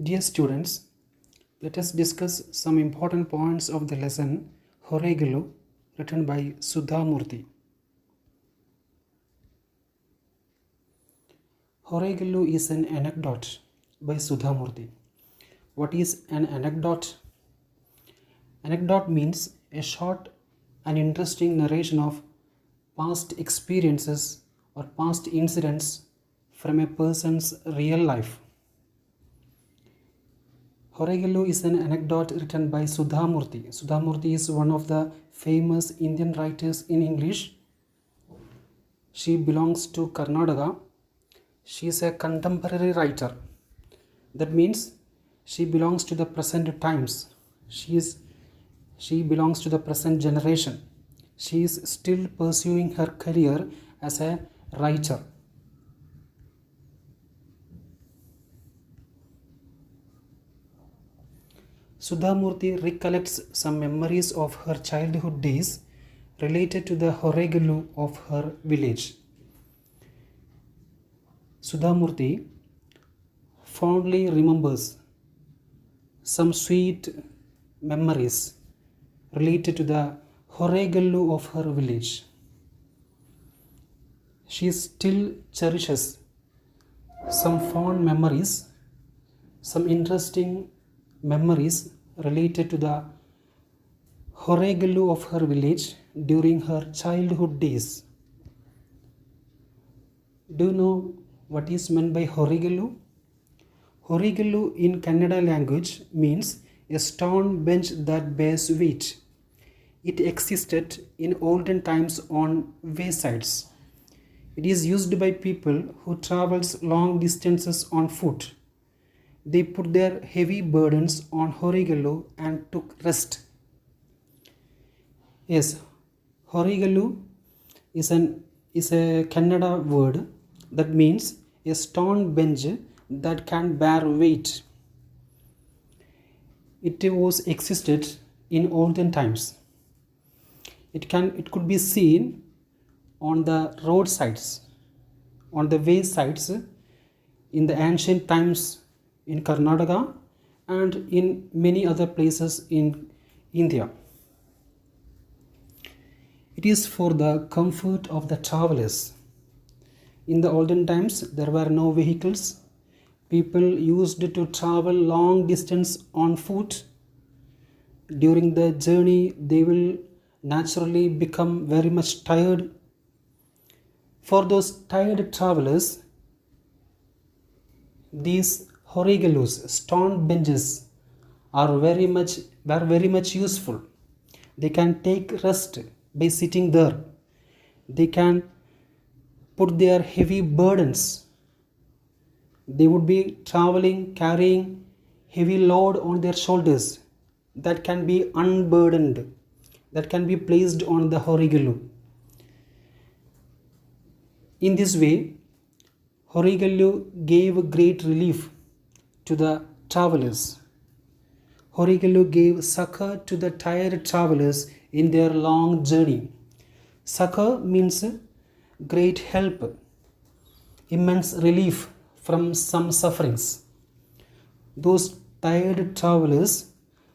Dear students, let us discuss some important points of the lesson Horegalu, written by Sudha Murthy. Horegalu is an anecdote by Sudha Murthy. What is an anecdote? Anecdote means a short and interesting narration of past experiences or past incidents from a person's real life. Horegalu is an anecdote written by Sudha Murthy. Sudha Murthy is one of the famous Indian writers in English. She belongs to Karnataka. She is a contemporary writer. That means she belongs to the present times. She belongs to the present generation. She is still pursuing her career as a writer. Sudha Murthy recollects some memories of her childhood days related to the Horegalu of her village. Sudha Murthy fondly remembers some sweet memories related to the Horegalu of her village. She still cherishes some fond memories, some interesting memories related to the Horegalu of her village during her childhood days. Do you know what is meant by Horegalu? Horegalu in Kannada language means a stone bench that bears weight. It existed in olden times on waysides. It is used by people who travels long distances on foot. They put their heavy burdens on Horegalu and took rest. Yes, Horegalu is a Kannada word that means a stone bench that can bear weight. It was existed in olden times. It could be seen on the roadsides, on the waysides in the ancient times in Karnataka and in many other places in India. It is for the comfort of the travelers. In the olden times, there were no vehicles. People used to travel long distance on foot. During the journey, they will naturally become very much tired. For those tired travelers, these Horegalus, stone benches, were very much useful. They can take rest by sitting there. They can put their heavy burdens. They would be traveling, carrying heavy load on their shoulders that can be unburdened, that can be placed on the Horegalu. In this way, Horegalu gave great relief to the travelers. Horegalu gave succor to the tired travelers in their long journey. Succor means great help, immense relief from some sufferings. Those tired travelers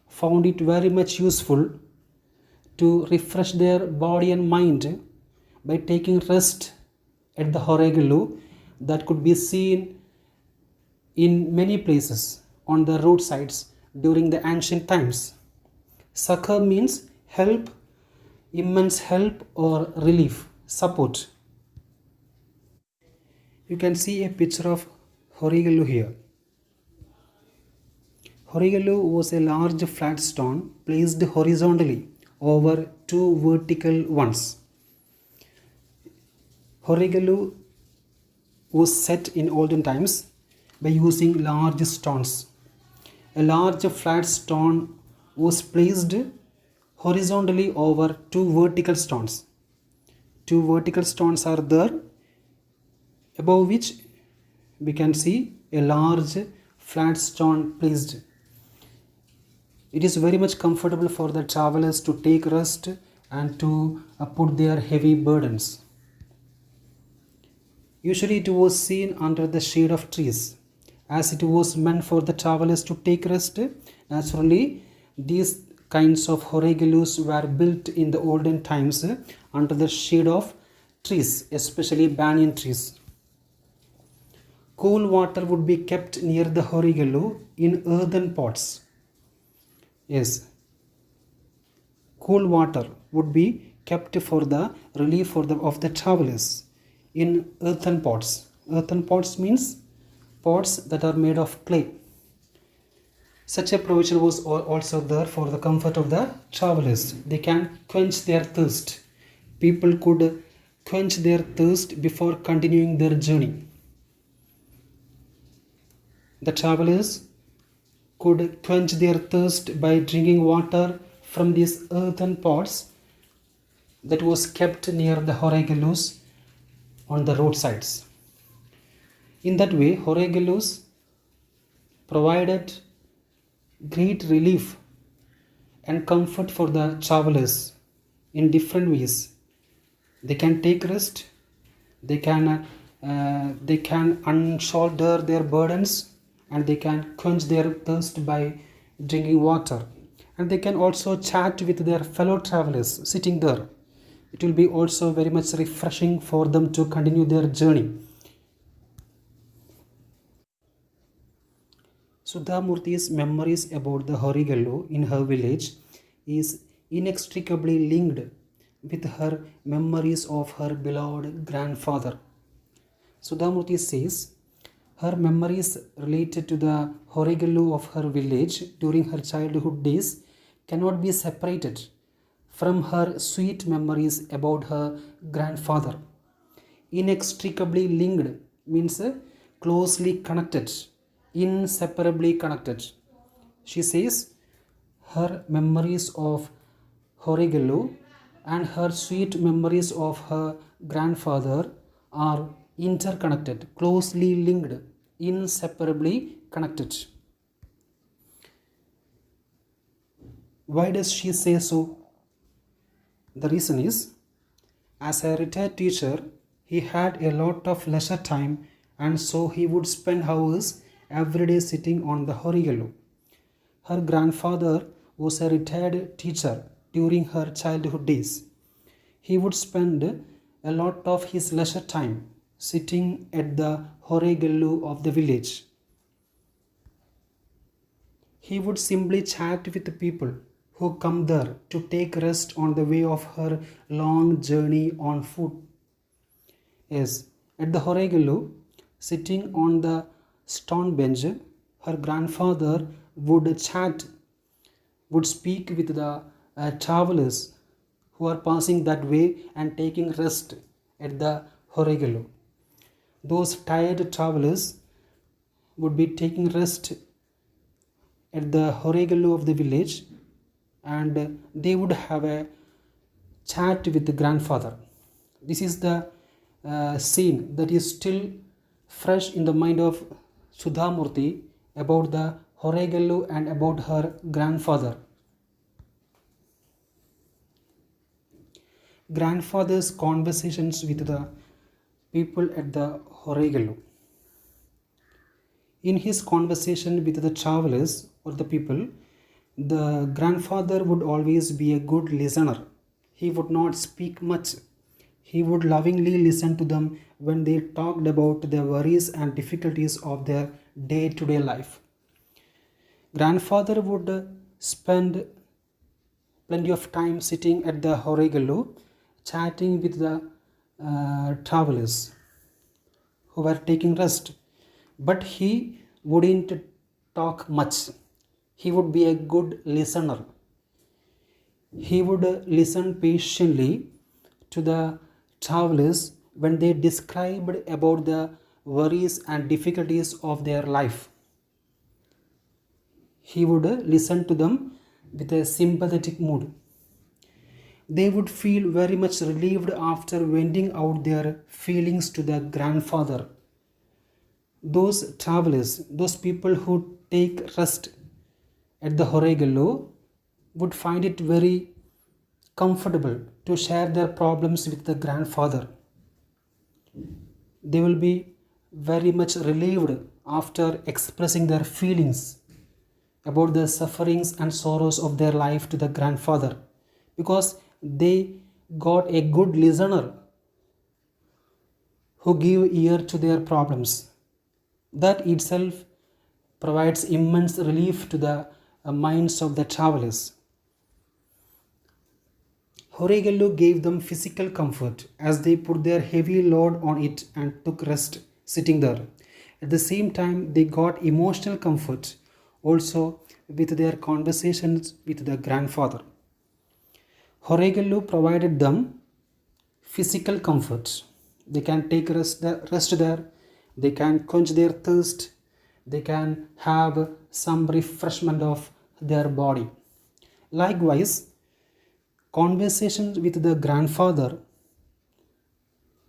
found it very much useful to refresh their body and mind by taking rest at the Horegalu that could be seen in many places on the roadsides during the ancient times. Succor means help, immense help or relief, support. You can see a picture of Horegalu here. Horegalu was a large flat stone placed horizontally over two vertical ones. Horegalu was set in olden times by using large stones. A large flat stone was placed horizontally over two vertical stones. Two vertical stones are there, above which we can see a large flat stone placed. It is very much comfortable for the travelers to take rest and to put their heavy burdens. Usually it was seen under the shade of trees as it was meant for the travelers to take rest. Naturally, these kinds of horegelus were built in the olden times under the shade of trees, especially banyan trees. Cool water would be kept near the horegelu in earthen pots. Yes, cool water would be kept for the relief of the travelers in earthen pots. Earthen pots means pots that are made of clay. Such a provision was also there for the comfort of the travelers. They can quench their thirst. People could quench their thirst before continuing their journey. The travelers could quench their thirst by drinking water from these earthen pots that was kept near the horegelus on the roadsides. In that way, horegelus provided great relief and comfort for the travelers in different ways. They can take rest, they can unshoulder their burdens, and they can quench their thirst by drinking water, and they can also chat with their fellow travelers sitting there. It will be also very much refreshing for them to continue their journey. Sudhamurti's memories about the Horigallu in her village is inextricably linked with her memories of her beloved grandfather. Sudhamurti says her memories related to the Horigallu of her village during her childhood days cannot be separated from her sweet memories about her grandfather. Inextricably linked means closely connected, inseparably connected. She says her memories of Horigallu and her sweet memories of her grandfather are interconnected, closely linked, inseparably connected. Why does she say so? The reason is, as a retired teacher, he had a lot of leisure time, and so he would spend hours every day sitting on the Horigallu. Her grandfather was a retired teacher during her childhood days. He would spend a lot of his leisure time sitting at the Horigallu of the village. He would simply chat with the people who come there to take rest on the way of her long journey on foot. Yes, at the Horigallu, sitting on the stone bench, her grandfather would chat, would speak with the travelers who are passing that way and taking rest at the Horigallu. Those tired travelers would be taking rest at the Horigallu of the village, and they would have a chat with the grandfather. This is the scene that is still fresh in the mind of Sudhamurti about the Horigallu and about her grandfather. Grandfather's conversations with the people at the Horigallu. In his conversation with the travelers or the people, the grandfather would always be a good listener. He would not speak much. He would lovingly listen to them when they talked about the worries and difficulties of their day-to-day life. Grandfather would spend plenty of time sitting at the Horigallu, chatting with the travelers who were taking rest, but he wouldn't talk much. He would be a good listener. He would listen patiently to the travelers when they described about the worries and difficulties of their life. He would listen to them with a sympathetic mood. They would feel very much relieved after venting out their feelings to the grandfather. Those travelers, those people who take rest at the Horigallu would find it very comfortable to share their problems with the grandfather. They will be very much relieved after expressing their feelings about the sufferings and sorrows of their life to the grandfather, because they got a good listener who give ear to their problems. That itself provides immense relief to the minds of the travelers. Horegallu gave them physical comfort as they put their heavy load on it and took rest sitting there. At the same time, they got emotional comfort also with their conversations with the grandfather. Horegallu provided them physical comfort. They can take rest there, they can quench their thirst, they can have some refreshment of their body. Likewise, conversations with the grandfather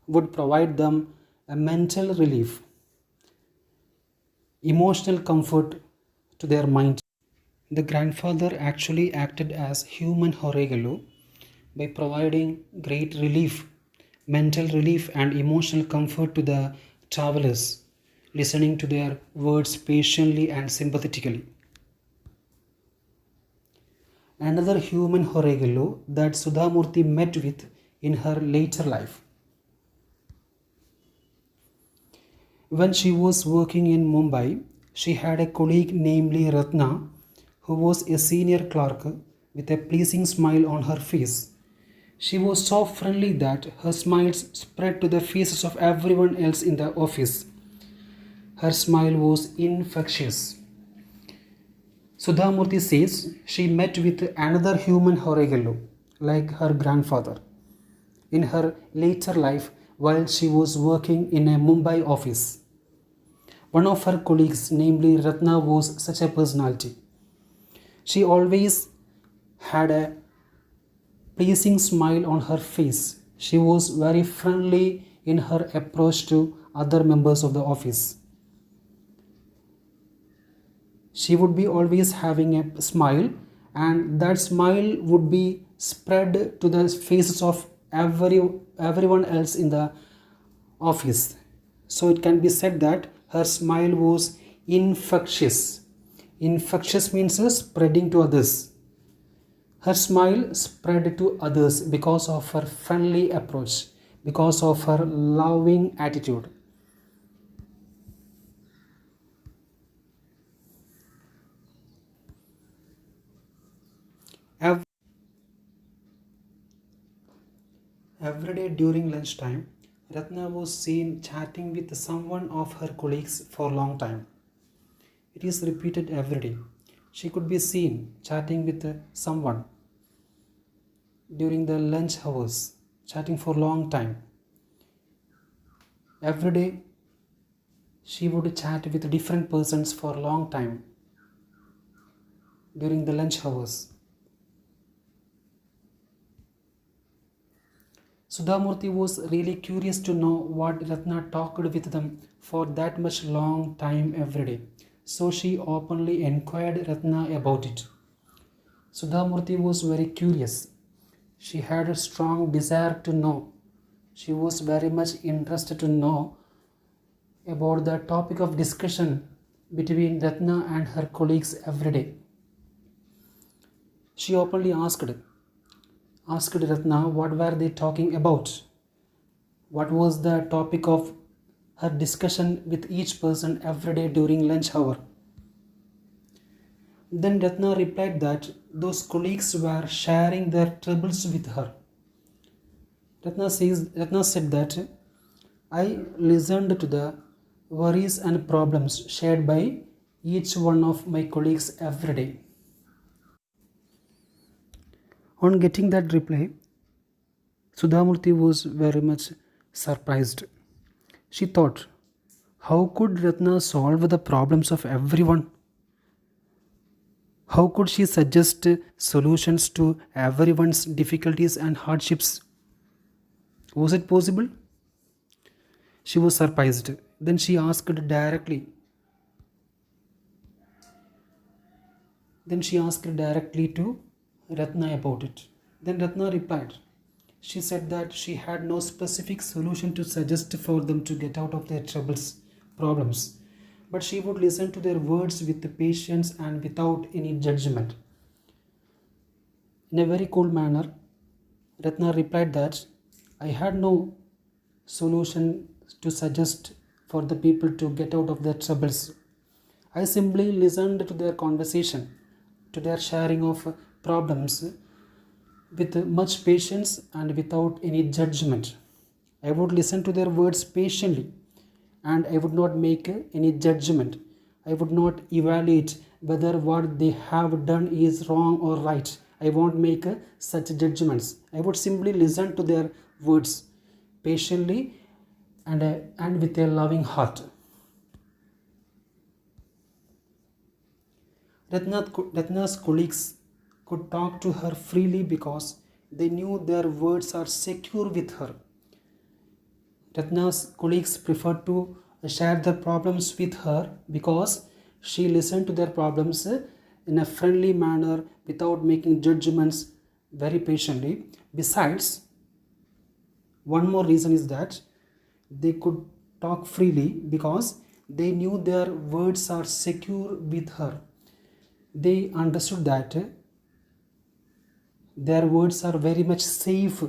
would provide them a mental relief, emotional comfort to their mind. The grandfather actually acted as human Horegallu by providing great relief, mental relief, and emotional comfort to the travelers, listening to their words patiently and sympathetically. Another human Horegallu that Sudhamurti met with in her later life. When she was working in Mumbai, she had a colleague named Ratna, who was a senior clerk with a pleasing smile on her face. She was so friendly that her smiles spread to the faces of everyone else in the office. Her smile was infectious. Sudhamurti says she met with another human Horegallu, like her grandfather, in her later life while she was working in a Mumbai office. One of her colleagues, namely Ratna, was such a personality. She always had a pleasing smile on her face. She was very friendly in her approach to other members of the office. She would be always having a smile, and that smile would be spread to the faces of everyone else in the office. So it can be said that her smile was infectious. Infectious means spreading to others. Her smile spread to others because of her friendly approach, because of her loving attitude. Every day during lunchtime, Ratna was seen chatting with someone of her colleagues for a long time. It is repeated every day. She could be seen chatting with someone during the lunch hours, chatting for a long time. Every day, she would chat with different persons for a long time during the lunch hours. Sudhamurti was really curious to know what Ratna talked with them for that much long time every day. So she openly inquired Ratna about it. Sudhamurti was very curious. She had a strong desire to know. She was very much interested to know about the topic of discussion between Ratna and her colleagues every day. She openly asked Ratna what were they talking about. What was the topic of her discussion with each person every day during lunch hour. Then Ratna replied that those colleagues were sharing their troubles with her. Ratna said that I listened to the worries and problems shared by each one of my colleagues every day. On getting that reply, Sudhamurti was very much surprised. She thought, how could Ratna solve the problems of everyone? How could she suggest solutions to everyone's difficulties and hardships? Was it possible? She was surprised. Then she asked directly. To Ratna about it. Then Ratna replied. She said that she had no specific solution to suggest for them to get out of their problems. but she would listen to their words with patience and without any judgment. In a very cool manner, Ratna replied that I had no solution to suggest for the people to get out of their troubles. I simply listened to their conversation, to their sharing of problems with much patience and without any judgment. I would listen to their words patiently and I would not make any judgment. I would not evaluate whether what they have done is wrong or right. I won't make such judgments. I would simply listen to their words patiently and with a loving heart. Ratna's colleagues could talk to her freely because they knew their words are secure with her. Ratna's colleagues preferred to share their problems with her because she listened to their problems in a friendly manner without making judgments, very patiently. Besides, one more reason is that they could talk freely because they knew their words are secure with her. They understood that their words are very much safe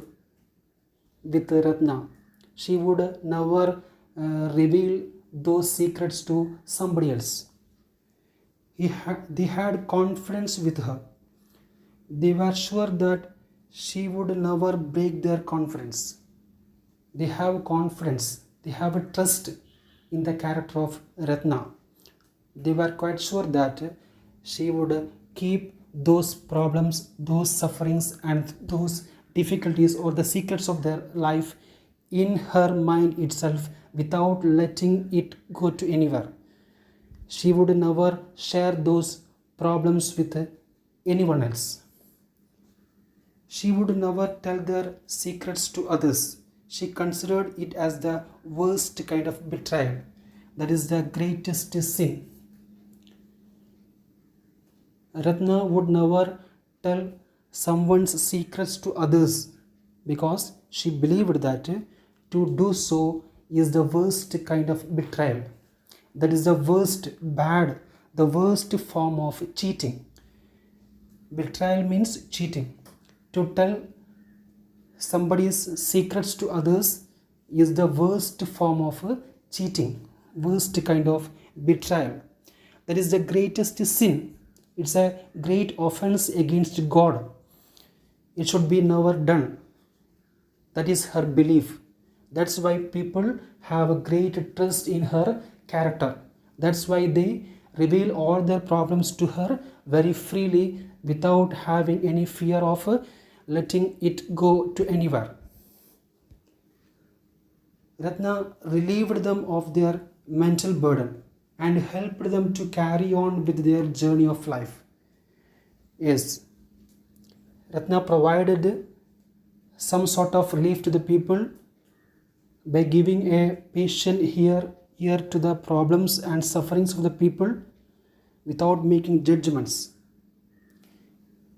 with Ratna. She would never reveal those secrets to somebody else. They had confidence with her. They were sure that she would never break their confidence. They have confidence, they have a trust in the character of Ratna. They were quite sure that she would keep those problems, those sufferings, and those difficulties or the secrets of their life in her mind itself without letting it go to anywhere. She would never share those problems with anyone else. She would never tell their secrets to others. She considered it as the worst kind of betrayal. That is the greatest sin. Ratna would never tell someone's secrets to others because she believed that to do so is the worst kind of betrayal. That is the worst the worst form of cheating. Betrayal means cheating. To tell somebody's secrets to others is the worst form of cheating, worst kind of betrayal. That is the greatest sin. It's a great offense against God. It should be never done. That is her belief. That's why people have a great trust in her character. That's why they reveal all their problems to her very freely without having any fear of letting it go to anywhere. Ratna relieved them of their mental burden and helped them to carry on with their journey of life. Yes, Ratna provided some sort of relief to the people by giving a patient ear to the problems and sufferings of the people without making judgments.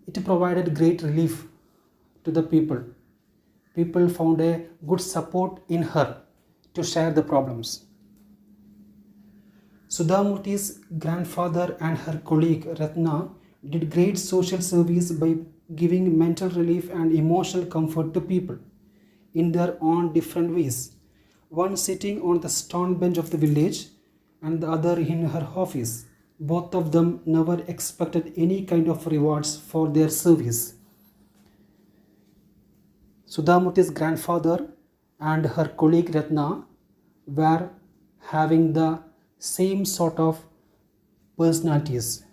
It provided great relief to the people. People found a good support in her to share the problems. Sudhamurti's grandfather and her colleague Ratna did great social service by giving mental relief and emotional comfort to people in their own different ways. One sitting on the stone bench of the village and the other in her office. Both of them never expected any kind of rewards for their service. Sudhamurti's grandfather and her colleague Ratna were having the same sort of personalities.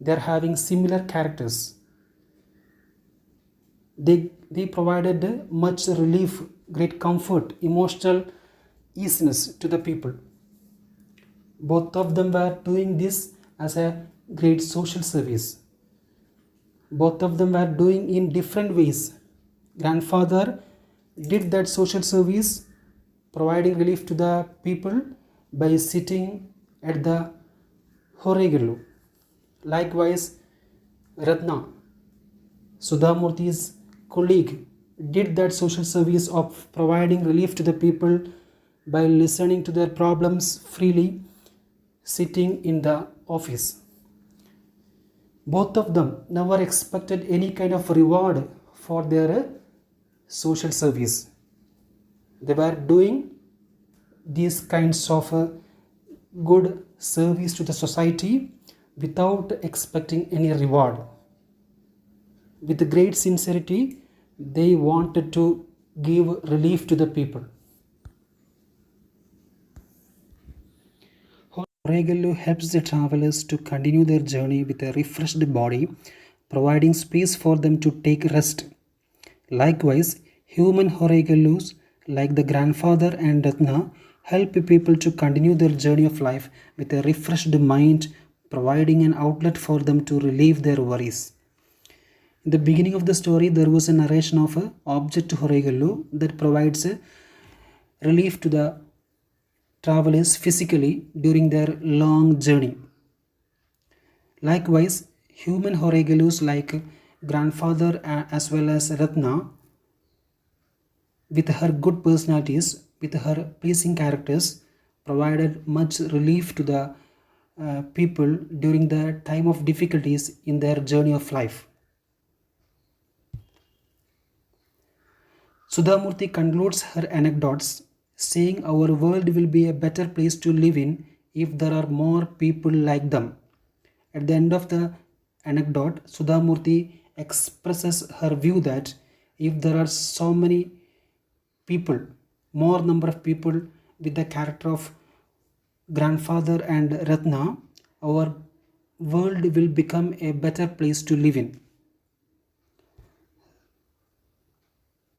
They are having similar characters. They provided much relief, great comfort, emotional easiness to the people. Both of them were doing this as a great social service. Both of them were doing in different ways. Grandfather did that social service, providing relief to the people by sitting at the Horegalu. Likewise, Ratna, Sudhamurti's colleague, did that social service of providing relief to the people by listening to their problems freely sitting in the office. Both of them never expected any kind of reward for their social service. They were doing these kinds of good service to the society without expecting any reward. With great sincerity, they wanted to give relief to the people. Horegallu helps the travelers to continue their journey with a refreshed body, providing space for them to take rest. Likewise, human Horegallus, like the grandfather and Ratna, help people to continue their journey of life with a refreshed mind, providing an outlet for them to relieve their worries. In the beginning of the story, there was a narration of an object Horegallu that provides a relief to the travelers physically during their long journey. Likewise, human Horegallus like grandfather as well as Ratna, with her good personalities, with her pleasing characters, provided much relief to the people during the time of difficulties in their journey of life. Sudhamurti concludes her anecdotes saying our world will be a better place to live in if there are more people like them. At the end of the anecdote, Sudhamurti expresses her view that if there are so many people, more number of people with the character of grandfather and Ratna, our world will become a better place to live in.